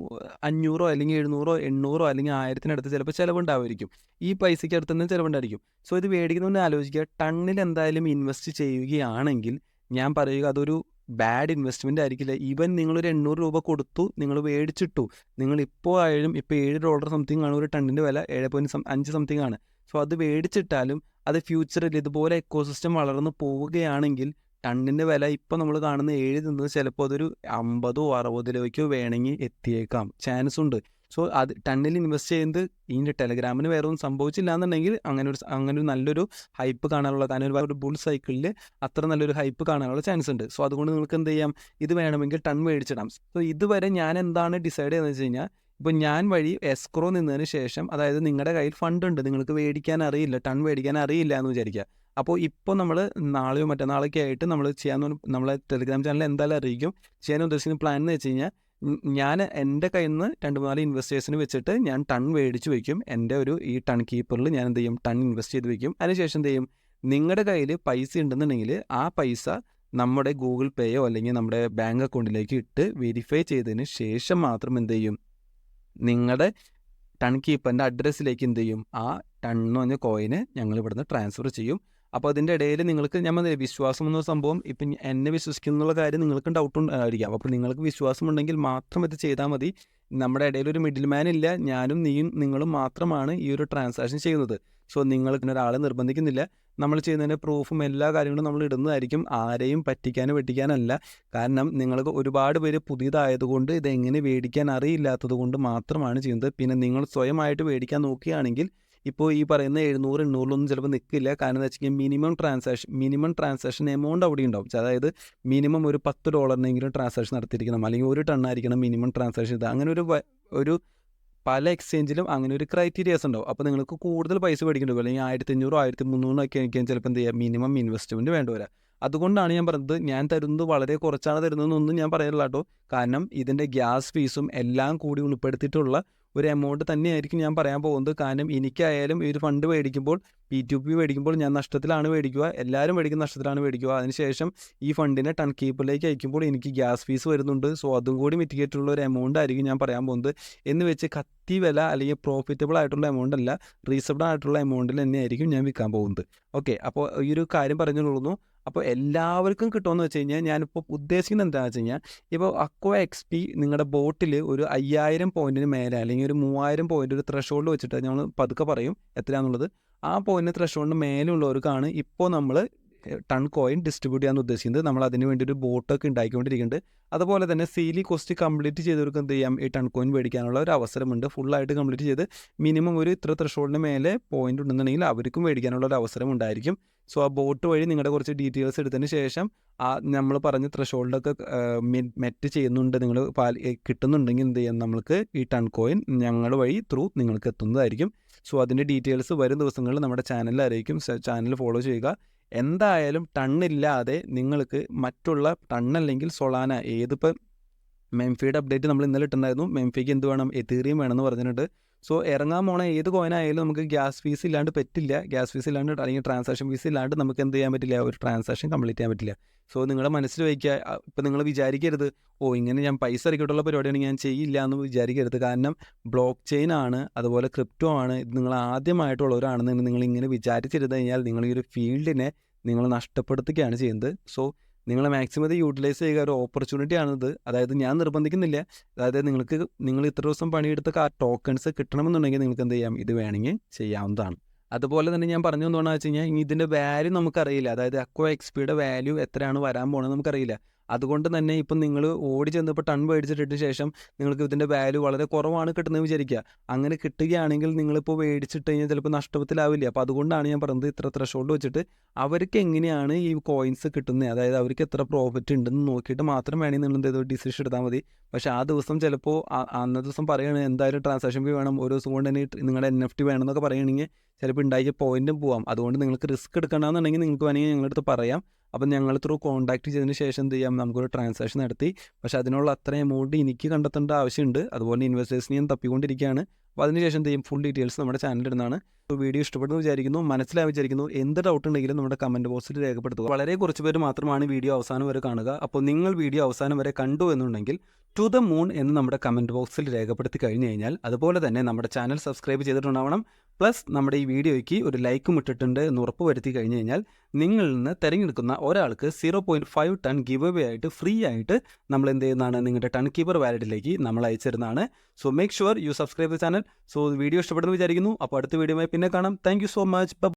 500 അല്ലെങ്കിൽ 700 800 അല്ലെങ്കിൽ 1000-അടുത്ത് ചിലപ്പോൾ ചിലവുണ്ടാവുമായിരിക്കും. ഈ പൈസയ്ക്ക് അടുത്ത് തന്നെ ചിലവുണ്ടായിരിക്കും. സോ ഇത് മേടിക്കുന്നതുകൊണ്ട് ആലോചിക്കുക, ടണ്ണിൽ എന്തായാലും ഇൻവെസ്റ്റ് ചെയ്യുകയാണെങ്കിൽ ഞാൻ പറയുക അതൊരു ബാഡ് ഇൻവെസ്റ്റ്മെൻ്റ് ആയിരിക്കില്ല. ഈവൻ നിങ്ങളൊരു 800 രൂപ കൊടുത്തു, നിങ്ങൾ മേടിച്ചിട്ടു, നിങ്ങളിപ്പോൾ ആയാലും ഇപ്പോൾ $7 സംതിങ് ആണ് ഒരു ടണ്ണിൻ്റെ വില, 7.5 സംതിങ് ആണ്. സോ അത് മേടിച്ചിട്ടാലും അത് ഫ്യൂച്ചറിൽ ഇതുപോലെ എക്കോസിസ്റ്റം വളർന്നു പോവുകയാണെങ്കിൽ ടണ്ണിൻ്റെ വില ഇപ്പോൾ നമ്മൾ കാണുന്ന 7 നിന്നത് ചിലപ്പോൾ അതൊരു 50 60 രൂപയ്ക്കോ വേണമെങ്കിൽ എത്തിയേക്കാം, ചാൻസ് ഉണ്ട്. സോ അത് ടണ്ണിൽ ഇൻവെസ്റ്റ് ചെയ്യുന്നത് ഇതിൻ്റെ ടെലഗ്രാമിന് വേറെ ഒന്നും സംഭവിച്ചില്ല എന്നുണ്ടെങ്കിൽ അങ്ങനെ ഒരു നല്ലൊരു ഹൈപ്പ് കാണാനുള്ള, കാരണം ഒരു ബുൾ സൈക്കിളിൽ അത്ര നല്ലൊരു ഹൈപ്പ് കാണാനുള്ള ചാൻസ് ഉണ്ട്. സോ അതുകൊണ്ട് നിങ്ങൾക്ക് എന്ത് ചെയ്യാം, ഇത് വേണമെങ്കിൽ ടൺ മേടിച്ചിടാം. സോ ഇതുവരെ ഞാൻ എന്താണ് ഡിസൈഡ് ചെയ്യുന്നത് വെച്ച് കഴിഞ്ഞാൽ, ഇപ്പോൾ ഞാൻ വഴി എസ്ക്രോ നിന്നതിന് ശേഷം, അതായത് നിങ്ങളുടെ കയ്യിൽ ഫണ്ട് ഉണ്ട്, നിങ്ങൾക്ക് മേടിക്കാൻ അറിയില്ല, ടൺ മേടിക്കാൻ അറിയില്ല എന്ന് വിചാരിക്കുക. അപ്പോൾ ഇപ്പോൾ നമ്മൾ നാളെയോ മറ്റന്നാളൊക്കെ ആയിട്ട് നമ്മൾ നമ്മളെ ടെലിഗ്രാം ചാനൽ എന്തായാലും അറിയിക്കും. ചെയ്യാൻ ഉദ്ദേശിക്കുന്ന പ്ലാൻ എന്ന് വെച്ച് കഴിഞ്ഞാൽ, ഞാൻ എൻ്റെ കയ്യിൽ നിന്ന് 2-4 ഇൻവെസ്റ്റേഴ്സിന് വെച്ചിട്ട് ഞാൻ ടൺ മേടിച്ച് വയ്ക്കും. എൻ്റെ ഈ ടൺ കീപ്പറിൽ ഞാൻ എന്ത് ചെയ്യും, ടൺ ഇൻവെസ്റ്റ് ചെയ്ത് വയ്ക്കും. അതിനുശേഷം എന്ത് ചെയ്യും, നിങ്ങളുടെ കയ്യിൽ പൈസ ഉണ്ടെന്നുണ്ടെങ്കിൽ ആ പൈസ നമ്മുടെ ഗൂഗിൾ പേയോ അല്ലെങ്കിൽ നമ്മുടെ ബാങ്ക് അക്കൗണ്ടിലേക്ക് ഇട്ട് വെരിഫൈ ചെയ്തതിന് ശേഷം മാത്രം എന്ത് ചെയ്യും, നിങ്ങളുടെ ടൺ കീപ്പറിൻ്റെ അഡ്രസ്സിലേക്ക് എന്ത് ചെയ്യും, ആ ടൺ എന്ന് പറഞ്ഞ കോയിന് ഞങ്ങൾ ഇവിടുന്ന് ട്രാൻസ്ഫർ ചെയ്യും. അപ്പോൾ അതിൻ്റെ ഇടയിൽ നിങ്ങൾക്ക് ഞാൻ പറഞ്ഞില്ലേ, വിശ്വാസം എന്ന സംഭവം, ഇപ്പം എന്നെ വിശ്വസിക്കുന്നുള്ള കാര്യം നിങ്ങൾക്ക് ഡൗട്ട് ഉണ്ടായിരിക്കാം. അപ്പോൾ നിങ്ങൾക്ക് വിശ്വാസമുണ്ടെങ്കിൽ മാത്രം ഇത് ചെയ്താൽ മതി. നമ്മുടെ ഇടയിൽ ഒരു മിഡിൽ മാൻ ഇല്ല, ഞാനും നീയും നിങ്ങളും മാത്രമാണ് ഈ ഒരു ട്രാൻസാക്ഷൻ ചെയ്യുന്നത്. സോ നിങ്ങൾ ഒരാളെ നിർബന്ധിക്കുന്നില്ല. നമ്മൾ ചെയ്യുന്നതിൻ്റെ പ്രൂഫും എല്ലാ കാര്യങ്ങളും നമ്മൾ ഇടുന്നതായിരിക്കും. ആരെയും വെട്ടിക്കാനല്ല. കാരണം നിങ്ങൾക്ക് ഒരുപാട് പേര് പുതിയതായതുകൊണ്ട് ഇതെങ്ങനെ മേടിക്കാൻ അറിയില്ലാത്തത് കൊണ്ട് മാത്രമാണ് ചെയ്യുന്നത്. പിന്നെ നിങ്ങൾ സ്വയമായിട്ട് മേടിക്കാൻ നോക്കുകയാണെങ്കിൽ ഇപ്പോൾ ഈ പറയുന്ന 700, 800 ചിലപ്പോൾ നിൽക്കില്ല. കാരണം എന്താ വെച്ച് കഴിഞ്ഞാൽ മിനിമം ട്രാൻസാക്ഷൻ എമൗണ്ട് അവിടെ ഉണ്ടാവും. അതായത് മിനിമം ഒരു $10 ട്രാൻസാക്ഷൻ നടത്തിയിരിക്കണം, അല്ലെങ്കിൽ 1 ടൺ ആയിരിക്കണം മിനിമം ട്രാൻസാക്ഷൻ. അങ്ങനെ ഒരു പല എക്സ്ചേഞ്ചിലും അങ്ങനെ ഒരു ക്രൈറ്റീരിയാസ് ഉണ്ടാവും. അപ്പോൾ നിങ്ങൾക്ക് കൂടുതൽ പൈസ മേടിക്കേണ്ടി വരും, അല്ലെങ്കിൽ 1500, 1300 ഒക്കെ ആയിരിക്കും ചിലപ്പോൾ എന്ത് ചെയ്യുക, മിനിമം ഇൻവെസ്റ്റ്മെൻറ്റ് വേണ്ടി വരിക. അതുകൊണ്ടാണ് ഞാൻ പറഞ്ഞത്, ഞാൻ തരുന്നത് വളരെ കുറച്ചാണ് തരുന്നതെന്നൊന്നും ഞാൻ പറയില്ല കേട്ടോ. കാരണം ഇതിൻ്റെ ഗ്യാസ് ഫീസും എല്ലാം കൂടി ഉൾപ്പെടുത്തിയിട്ടുള്ള ഒരു എമൗണ്ട് തന്നെയായിരിക്കും ഞാൻ പറയാൻ പോകുന്നത്. കാരണം എനിക്കായാലും ഈ ഒരു ഫണ്ട് മേടിക്കുമ്പോൾ, P2P മേടിക്കുമ്പോൾ ഞാൻ നഷ്ടത്തിലാണ് മേടിക്കുക, എല്ലാവരും മേടിക്കുന്ന നഷ്ടത്തിലാണ് മേടിക്കുക. അതിനുശേഷം ഈ ഫണ്ടിനെ ടൺ കീപ്പറിലേക്ക് അയക്കുമ്പോൾ എനിക്ക് ഗ്യാസ് ഫീസ് വരുന്നുണ്ട്. സോ അതും കൂടി മിറ്റിഗേറ്റ് ഉള്ള ഒരു എമൗണ്ട് ആയിരിക്കും ഞാൻ പറയാൻ പോകുന്നത്. എന്ന് വെച്ച് കത്തി വില അല്ലെങ്കിൽ പ്രോഫിറ്റബിൾ ആയിട്ടുള്ള എമൗണ്ട് അല്ല, റീസണബിൾ ആയിട്ടുള്ള എമൗണ്ടിൽ തന്നെയായിരിക്കും ഞാൻ വിൽക്കാൻ പോകുന്നത്. ഓക്കെ, അപ്പോൾ ഈ ഒരു കാര്യം പറഞ്ഞുകൊള്ളുന്നു. അപ്പോൾ എല്ലാവർക്കും കിട്ടുമെന്ന് വെച്ച് കഴിഞ്ഞാൽ, ഞാനിപ്പോൾ ഉദ്ദേശിക്കുന്നത് എന്താണെന്ന് വെച്ച് കഴിഞ്ഞാൽ, ഇപ്പോൾ അക്വ XP നിങ്ങളുടെ ബോട്ടിൽ ഒരു 5000 പോയിൻറ്റിന് മേലെ, അല്ലെങ്കിൽ ഒരു 3000 പോയിൻറ്റ് ഒരു ത്രഷോൾഡ് വെച്ചിട്ട്, ഞങ്ങൾ പതുക്കെ പറയും എത്രയാണെന്നുള്ളത്, ആ പോയിൻറ്റ് ത്രഷോൾഡിന് മേലെയുള്ളവർക്കാണ് ഇപ്പോൾ നമ്മൾ ടൺ കോയിൻ ഡിസ്ട്രിബ്യൂട്ട് ചെയ്യാൻ ഉദ്ദേശിക്കുന്നത്. നമ്മൾ അതിന് വേണ്ടി ഒരു ബോട്ടൊക്കെ ഉണ്ടാക്കിക്കൊണ്ടിരിക്കുന്നുണ്ട്. അതുപോലെ തന്നെ സീലി കോസ്റ്റ് കംപ്ലീറ്റ് ചെയ്തവർക്ക് എന്ത് ചെയ്യാം, ഈ ടൺ കോയിൻ മേടിക്കാനുള്ള ഒരു അവസരമുണ്ട്. ഫുള്ളായിട്ട് കംപ്ലീറ്റ് ചെയ്ത് മിനിമം ഒരു ഇത്ര ത്രഷോൾഡിന് മേലെ പോയിന്റ് ഉണ്ടെന്നുണ്ടെങ്കിൽ അവർക്കും മേടിക്കാനുള്ള ഒരു അവസരം ഉണ്ടായിരിക്കും. സോ ആ ബോട്ട് വഴി നിങ്ങളുടെ കുറച്ച് ഡീറ്റെയിൽസ് എടുത്തതിന് ശേഷം നമ്മൾ പറഞ്ഞ ത്രഷോൾഡൊക്കെ മെറ്റ് ചെയ്യുന്നുണ്ട്, നിങ്ങൾ കിട്ടുന്നുണ്ടെങ്കിൽ എന്ത് ചെയ്യാം, നമ്മൾക്ക് ഈ ടൺ കോയിൻ ഞങ്ങൾ വഴി നിങ്ങൾക്ക് എത്തുന്നതായിരിക്കും. സോ അതിൻ്റെ ഡീറ്റെയിൽസ് വരും ദിവസങ്ങളിൽ നമ്മുടെ ചാനലിൽ അറിയിക്കും. ചാനൽ ഫോളോ ചെയ്യുക. എന്തായാലും ടണ്ണില്ലാതെ നിങ്ങൾക്ക് മറ്റുള്ള ടണ്ണല്ലെങ്കിൽ സൊളാന, ഏതിപ്പോൾ മെംഫിയുടെ അപ്ഡേറ്റ് നമ്മൾ ഇന്നലെ ഇട്ടുണ്ടായിരുന്നു. മെംഫിക്ക് എന്ത് വേണം, എതീറിയം വേണമെന്ന് പറഞ്ഞിട്ടുണ്ട്. സോ ഇറങ്ങാൻ പോണ ഏത് കോയിനായാലും നമുക്ക് ഗ്യാസ് ഫീസ് ഇല്ലാണ്ട് പറ്റില്ല. ഗ്യാസ് ഫീസ് ഇല്ലാണ്ട്, അല്ലെങ്കിൽ ട്രാൻസാക്ഷൻ ഫീസ് ഇല്ലാണ്ട് നമുക്ക് എന്ത് ചെയ്യാൻ പറ്റില്ല, ഒരു ട്രാൻസാക്ഷൻ കംപ്ലീറ്റ് ചെയ്യാൻ പറ്റില്ല. സോ നിങ്ങളുടെ മനസ്സിൽ വയ്ക്കുക. ഇപ്പം നിങ്ങൾ വിചാരിക്കരുത്, ഇങ്ങനെ ഞാൻ പൈസ ഇറക്കിയിട്ടുള്ള പരിപാടിയാണെങ്കിൽ ഞാൻ ചെയ്യില്ല എന്ന് വിചാരിക്കരുത്. കാരണം ബ്ലോക്ക് ചെയിൻ ആണ്, അതുപോലെ ക്രിപ്റ്റോ ആണ്. ഇത് നിങ്ങൾ ആദ്യമായിട്ടുള്ളവരാണെന്നുണ്ടെങ്കിൽ നിങ്ങൾ ഇങ്ങനെ വിചാരിച്ചിരുന്നു കഴിഞ്ഞാൽ നിങ്ങൾ ഈ ഒരു ഫീൽഡിനെ നിങ്ങൾ നഷ്ടപ്പെടുത്തുകയാണ് ചെയ്യുന്നത്. സോ നിങ്ങൾ മാക്സിമം ഇത് യൂട്ടിലൈസ് ചെയ്യുക. ഒരു ഓപ്പർച്യൂണിറ്റി ആണിത്. അതായത് ഞാൻ നിർബന്ധിക്കുന്നില്ല. അതായത് നിങ്ങൾ ഇത്ര ദിവസം പണിയെടുത്ത ആ ടോക്കൺസ് കിട്ടണമെന്നുണ്ടെങ്കിൽ നിങ്ങൾക്ക് എന്ത് ചെയ്യാം, ഇത് വേണമെങ്കിൽ ചെയ്യാവുന്നതാണ്. അതുപോലെ തന്നെ ഞാൻ പറഞ്ഞു എന്താണെന്ന് വെച്ച് കഴിഞ്ഞാൽ, ഇതിൻ്റെ വാല്യൂ നമുക്കറിയില്ല. അതായത് അക്വ XPയുടെ വാല്യൂ എത്രയാണ് വരാൻ പോകുന്നത് നമുക്കറിയില്ല. അതുകൊണ്ട് തന്നെ ഇപ്പം നിങ്ങൾ ഓടി ചെന്നപ്പോൾ ടൺ മേടിച്ചിട്ടിട്ട് ശേഷം നിങ്ങൾക്ക് ഇതിൻ്റെ വാല്യൂ വളരെ കുറവാണ് കിട്ടുന്നത് വിചാരിക്കുക. അങ്ങനെ കിട്ടുകയാണെങ്കിൽ നിങ്ങളിപ്പോൾ മേടിച്ചിട്ട് കഴിഞ്ഞാൽ ചിലപ്പോൾ നഷ്ടത്തിലാവില്ല. അപ്പോൾ അതുകൊണ്ടാണ് ഞാൻ പറഞ്ഞത്, ഇത്ര ത്രഷോൾഡ് വെച്ചിട്ട് അവർക്ക് എങ്ങനെയാണ് ഈ കോയിൻസ് കിട്ടുന്നത്, അതായത് അവർക്ക് എത്ര പ്രോഫിറ്റ് ഉണ്ടെന്ന് നോക്കിയിട്ട് മാത്രം വേണമെങ്കിൽ നിങ്ങൾ എന്തെങ്കിലും ഡിസിഷൻ എടുത്താൽ മതി. പക്ഷേ ആ ദിവസം ചിലപ്പോൾ അന്നത്തെ ദിവസം പറയുകയാണെങ്കിൽ എന്തായാലും ട്രാൻസാക്ഷൻ ഫീ വേണം, ഒരു ദിവസം കൊണ്ട് തന്നെ നിങ്ങളുടെ NFT വേണമെന്നൊക്കെ പറയുകയാണെങ്കിൽ ചിലപ്പോൾ ഉണ്ടാക്കിയ പോയിന്റും പോവാം. അതുകൊണ്ട് നിങ്ങൾക്ക് റിസ്ക് എടുക്കണമെന്നുണ്ടെങ്കിൽ നിങ്ങൾക്ക് വേണമെങ്കിൽ ഞങ്ങളുടെ അടുത്ത് പറയാം. അപ്പം ഞങ്ങൾ കോൺടാക്ട് ചെയ്തതിന് ശേഷം എന്ത് ചെയ്യാം, നമുക്കൊരു ട്രാൻസാക്ഷൻ നടത്തി. പക്ഷേ അതിനുള്ള അത്ര എമൗണ്ട് എനിക്ക് കണ്ടെത്തേണ്ട ആവശ്യമുണ്ട്. അതുപോലെ ഇൻവെസ്റ്റേഴ്സിനെ ഞാൻ തപ്പിക്കൊണ്ടിരിക്കുകയാണ്. അപ്പോൾ അതിനുശേഷം എന്ത് ചെയ്യും, ഫുൾ ഡീറ്റെയിൽസ് നമ്മുടെ ചാനലിടുന്നതാണ്. വീഡിയോ ഇഷ്ടപ്പെടുന്നു വിചാരിക്കുന്നു, മനസ്സിലായി വിചാരിക്കുന്നു. എന്ത് ഡൗട്ട് ഉണ്ടെങ്കിലും നമ്മുടെ കമൻറ്റ് ബോക്സിൽ രേഖപ്പെടുത്തുക. വളരെ കുറച്ച് പേര് മാത്രമാണ് വീഡിയോ അവസാനം വരെ കാണുക. അപ്പോൾ നിങ്ങൾ വീഡിയോ അവസാനം വരെ കണ്ടു എന്നുണ്ടെങ്കിൽ ടു ദ മൂൺ എന്ന് നമ്മുടെ കമൻറ്റ് ബോക്സിൽ രേഖപ്പെടുത്തി കഴിഞ്ഞ് കഴിഞ്ഞാൽ, അതുപോലെ തന്നെ നമ്മുടെ ചാനൽ സബ്സ്ക്രൈബ് ചെയ്തിട്ടുണ്ടാവണം. പ്ലസ് നമ്മുടെ ഈ വീഡിയോയ്ക്ക് ഒരു ലൈക്കും ഇട്ടിട്ടുണ്ട് എന്ന് ഉറപ്പ് വരുത്തി കഴിഞ്ഞ് കഴിഞ്ഞാൽ, നിങ്ങളിൽ നിന്ന് തിരഞ്ഞെടുക്കുന്ന ഒരാൾക്ക് 0.5 ടൺ ഗിവ് അവേ ആയിട്ട് ഫ്രീ ആയിട്ട് നമ്മൾ എന്ത് ചെയ്യുന്നതാണ്, നിങ്ങളുടെ ടൺ കീപ്പർ വാലറ്റിലേക്ക് നമ്മൾ അയച്ചിരുന്നതാണ്. So make sure you subscribe the channel. So video ഇഷ്ടപ്പെടുന്നു വിചാരിക്കുന്നു. അപ്പോൾ അടുത്ത വീഡിയോയുമായി പിന്നെ കാണാം. Thank you so much.